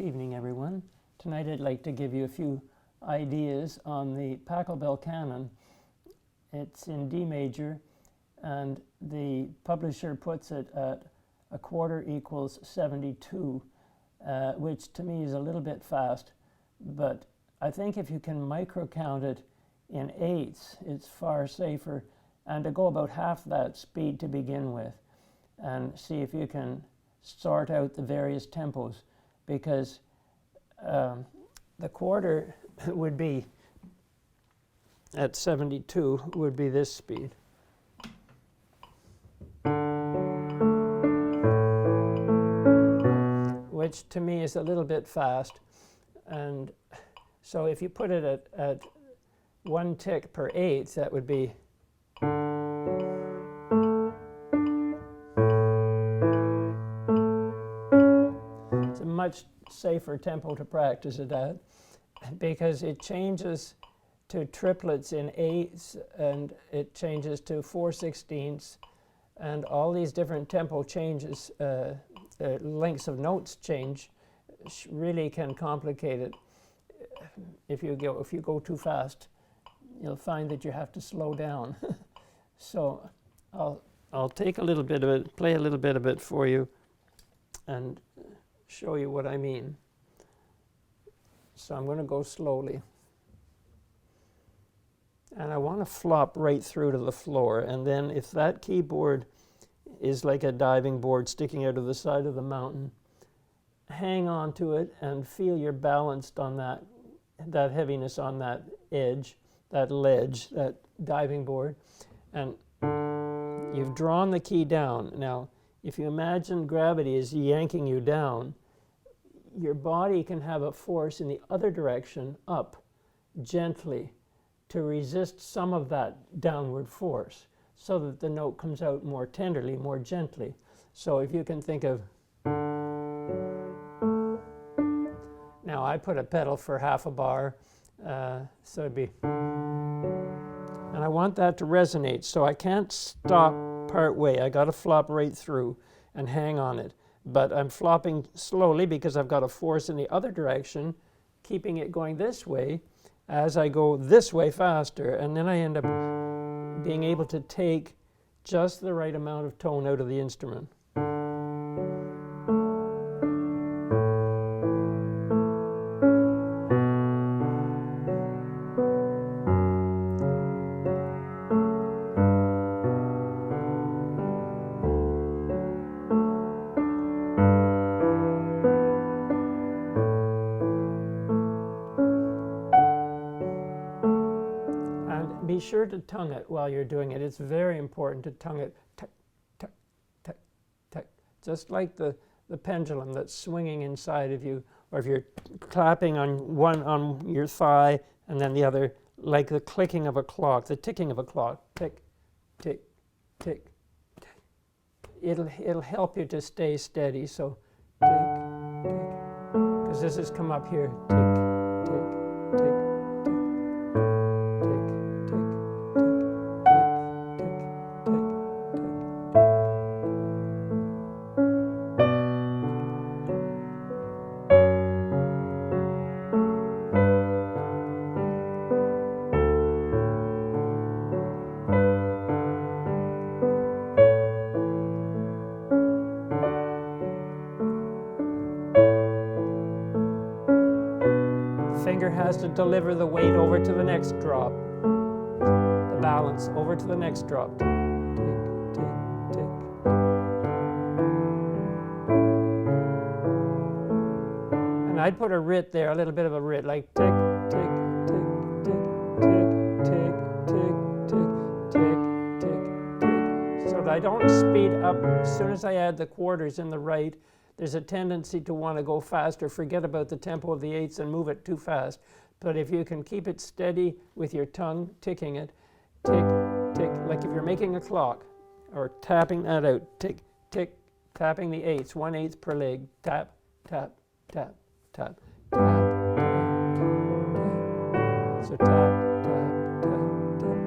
evening, everyone. Tonight I'd like to give you a few ideas on the Pachelbel Canon. It's in D major, and the publisher puts it at a quarter equals 72, which to me is a little bit fast, but I think if you can micro count it in eighths, it's far safer, and to go about half that speed to begin with, and see if you can sort out the various tempos, because the quarter would be at 72 would be this speed. Which to me is a little bit fast, and so if you put it at 1 tick per eighth, that would be it's a much safer tempo to practice it at, because it changes to triplets in eighths, and it changes to 4/16ths, and all these different tempo changes, lengths of notes change, really can complicate it. If you go too fast, you'll find that you have to slow down. So I'll take a little bit of it, play a little bit of it for you, and show you what I mean. So I'm going to go slowly. And I want to flop right through to the floor. And then if that keyboard is like a diving board sticking out of the side of the mountain, hang on to it and feel you're balanced on that heaviness on that edge, that ledge, that diving board. And you've drawn the key down. Now, if you imagine gravity is yanking you down, your body can have a force in the other direction, up, gently, to resist some of that downward force, so that the note comes out more tenderly, more gently. So if you can think of, now I put a pedal for half a bar, so it'd be, and I want that to resonate, so I can't stop part way. I got to flop right through and hang on it. But I'm flopping slowly because I've got a force in the other direction, keeping it going this way as I go this way faster, and then I end up being able to take just the right amount of tone out of the instrument. Be sure to tongue it while you're doing it. It's very important to tongue it, tuck, tuck, tuck, tuck, just like the pendulum that's swinging inside of you, or if you're clapping on one on your thigh and then the other, like the clicking of a clock, the ticking of a clock, tick, tick, tick, tick. It'll help you to stay steady. So tick, tick, because this has come up here, tick, tick, tick. Finger has to deliver the weight over to the next drop. The balance over to the next drop. Tick, tick, tick. And I'd put a writ there, a little bit of a writ, like tick, tick, tick, tick, tick, tick, tick, tick, tick, tick, tick. So that I don't speed up as soon as I add the quarters in the right. There's a tendency to want to go faster, forget about the tempo of the eighths and move it too fast. But if you can keep it steady with your tongue, ticking it, tick, tick, like if you're making a clock, or tapping that out, tick, tick, tapping the eighths, 1/8 per leg, tap, tap, tap, tap, tap, tap, tap. So tap, tap, tap, tap, tap.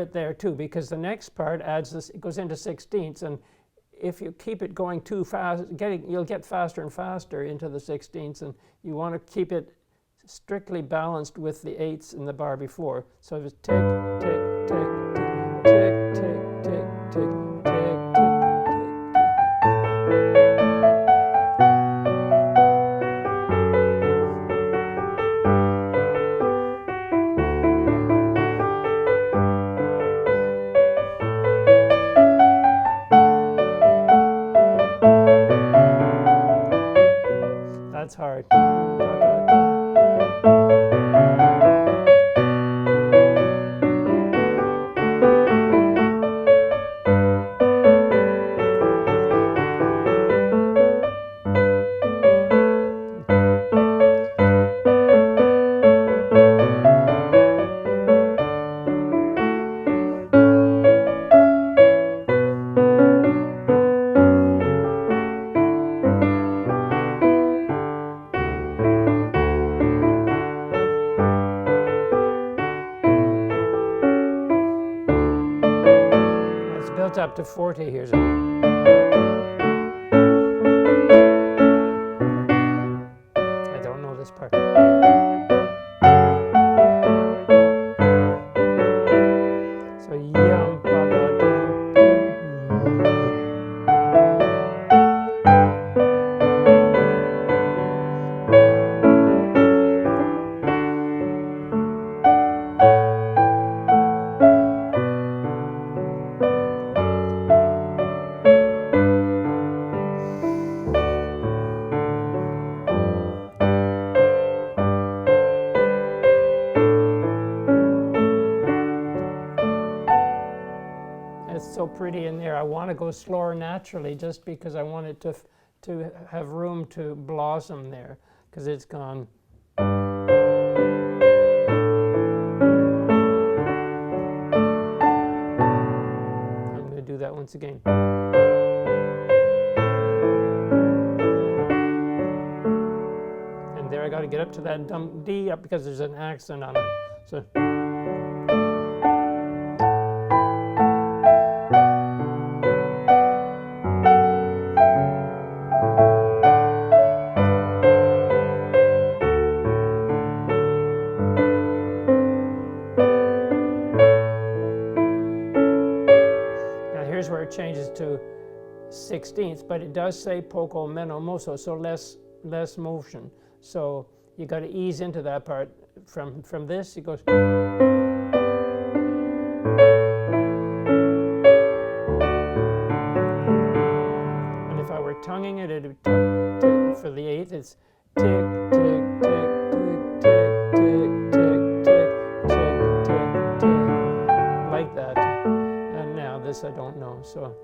it there too, because the next part adds this, it goes into sixteenths, and if you keep it going too fast, you'll get faster and faster into the sixteenths, and you want to keep it strictly balanced with the eighths in the bar before. So it's tick, tick, tick, tick, tick, tick, tick, tick, tick, tick. That's hard. Up to 40. Here's it. I don't know this part. So yum, ba, da, so pretty in there. I want to go slower naturally just because I want it to have room to blossom there, because it's gone. I'm going to do that once again. And there I got to get up to that dumb D up because there's an accent on it. So. Where it changes to sixteenths, but it does say poco meno mosso, so less motion. So you got to ease into that part. From this, it goes. And if I were tonguing it, it'd be for the eighth, it's tick, tick, tick, tick, tick, tick, tick, tick, tick, tick, tick, like that. This I don't know, so.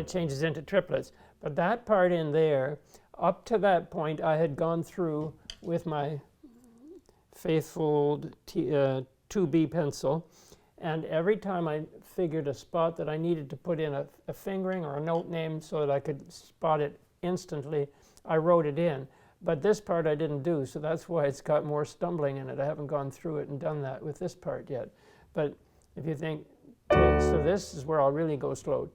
Changes into triplets, but that part in there, up to that point, I had gone through with my faithful 2B pencil, and every time I figured a spot that I needed to put in a fingering or a note name so that I could spot it instantly, I wrote it in. But this part I didn't do, so that's why it's got more stumbling in it. I haven't gone through it and done that with this part yet. But if you think, so this is where I'll really go slow.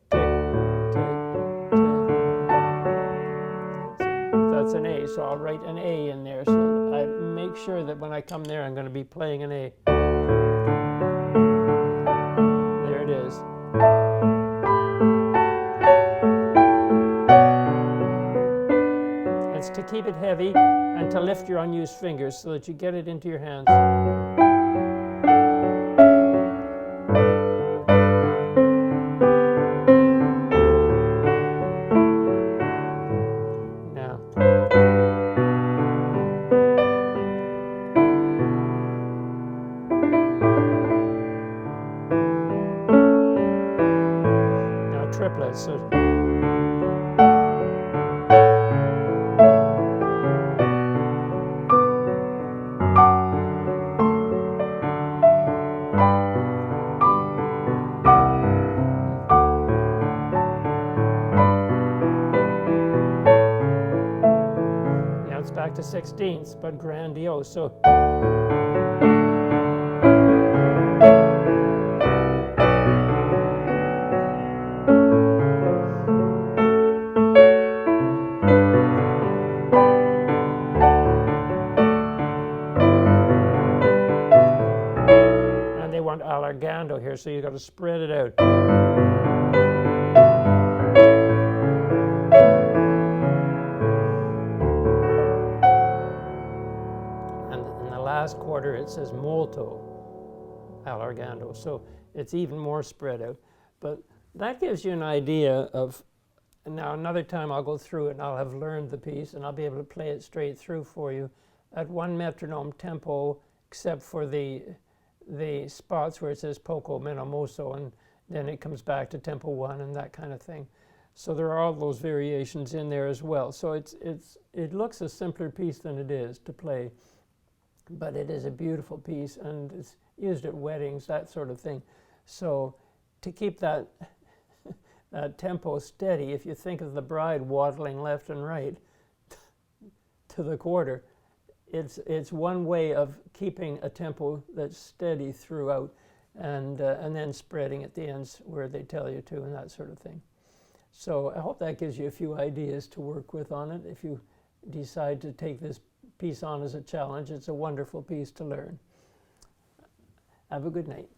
That's an A, so I'll write an A in there. So I make sure that when I come there, I'm going to be playing an A. There it is. It's to keep it heavy and to lift your unused fingers so that you get it into your hands. So It's back to 16ths, but grandiose. So and they want allargando here, so you've got to spread it out. Last quarter it says molto allargando, so it's even more spread out. But that gives you an idea of, now another time I'll go through it and I'll have learned the piece and I'll be able to play it straight through for you at one metronome tempo, except for the spots where it says poco meno mosso, and then it comes back to tempo 1 and that kind of thing. So there are all those variations in there as well. So it looks a simpler piece than it is to play. But it is a beautiful piece, and it's used at weddings, that sort of thing. So to keep that, that tempo steady, if you think of the bride waddling left and right to the quarter, it's one way of keeping a tempo that's steady throughout, and then spreading at the ends where they tell you to, and that sort of thing. So I hope that gives you a few ideas to work with on it. If you decide to take this piece on as a challenge, it's a wonderful piece to learn. Have a good night.